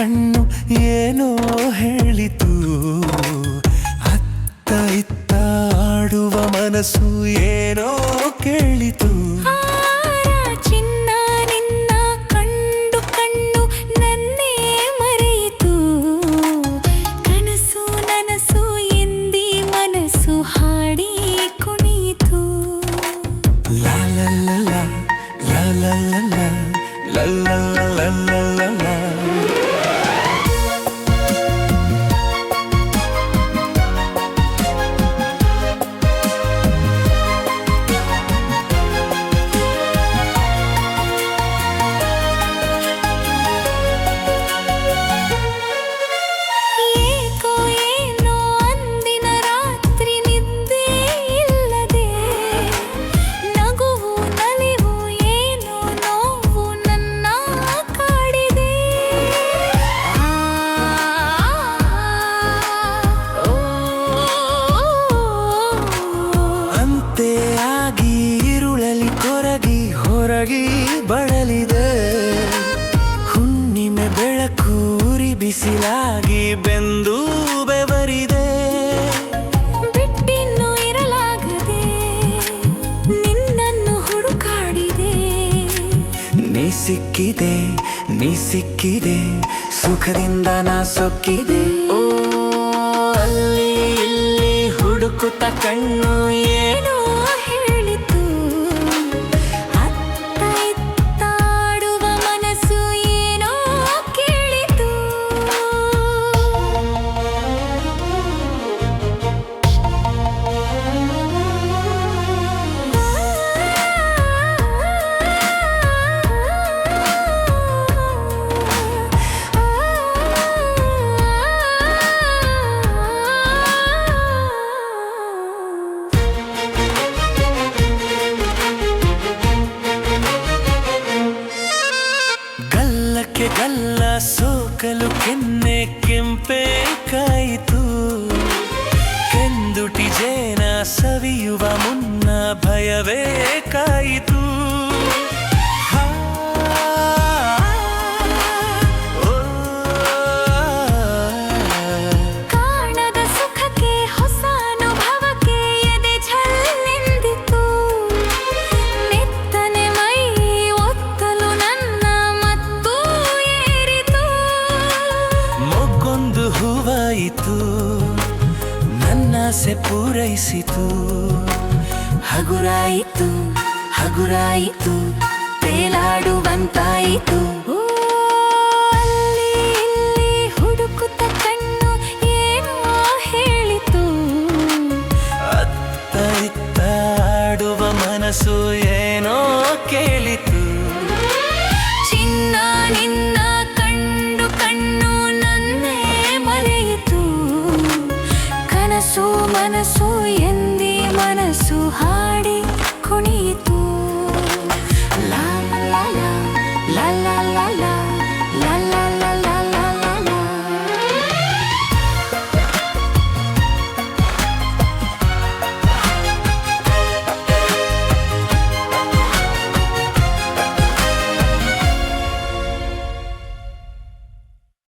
ಕಣ್ಣು ಏನೋ ಹೇಳಿತು. ಅತ್ತ ಇತ್ತ ಆಡುವ ಮನಸ್ಸು ಏನೋ ಕೇಳಿತು. ಚಿನ್ನ ನಿನ್ನ ಕಂಡು ಕಣ್ಣು ನನ್ನೇ ಮರೆಯಿತು. ಕನಸು ನನಸು ಎಂದಿ ಮನಸ್ಸು ಹಾಡಿ ಕುಣಿಯಿತು. ಲಾ ಲಾ ಲಾ ಲಾ ಲಾ ಲಾ ಲಾ ಲಾ ಲಾ ಲಾ ಲಾ ಲಾ. ಆಗಿ ಇರುಳಲಿ ಕೊರಗಿ ಹೊರಗಿ ಬಳಲಿದೆ. ಹುಣ್ಣಿಮೆ ಬೆಳಕು ಉರಿ ಬಿಸಿಲಾಗಿ ಬೆಂದು ಬೆವರಿದೆ. ಬಿಟ್ಟಿನ್ನು ಇರಲಾಗದೆ ನಿನ್ನನ್ನು ಹುಡುಕಾಡಿದೆ. ನೀ ಸಿಕ್ಕಿದೆ ಸುಖದಿಂದ ನಾ ಸೊಕ್ಕಿದೆ. ಓ ಅಲ್ಲಿ ಇಲ್ಲಿ ಹುಡುಕುತ್ತ ಕಣ್ಣು ಏನೋ ಹೇಳಿತು. ಅತ್ತ ಇತ್ತ ಆಡುವ ಮನಸ್ಸು ಏನೋ ಕೇಳಿತು. ಗಲ್ಲ ಸೋಕಲು ಕೆನ್ನೆ ಕೆಂಪೆ ಕಾಯಿತು. ಕೆಂದುಟಿ ಜೇನ ಸವಿಯುವ ಮುನ್ನ ಭಯವೇ ಕಾಯಿತು. ಕಾಣದ ಸುಖಕ್ಕೆ ಹೊಸ ಅನುಭವಕ್ಕೆ ಎದೆ ಝಲ್ಲೆಂದಿತು. ನೆತ್ತನೆ ಮೈ ಒತ್ತಲು ನನ್ನ ಮತ್ತು ಏರಿತು. ಮೊಗ್ಗೊಂದು ಹೂವಾಯಿತು ನನ್ನಾಸೆ ಪೂರೈಸಿತು. ಹಗುರಾಯಿತು ತೇಲಾಡುವಂತಾಯಿತು. ಅಲ್ಲಿ ಇಲ್ಲಿ ಹುಡುಕುತ್ತ ಕಣ್ಣು ಏನೋ ಹೇಳಿತು. ಅತ್ತ ಇತ್ತ ಆಡುವ ಮನಸ್ಸು ಏನೋ ಕೇಳಿತು.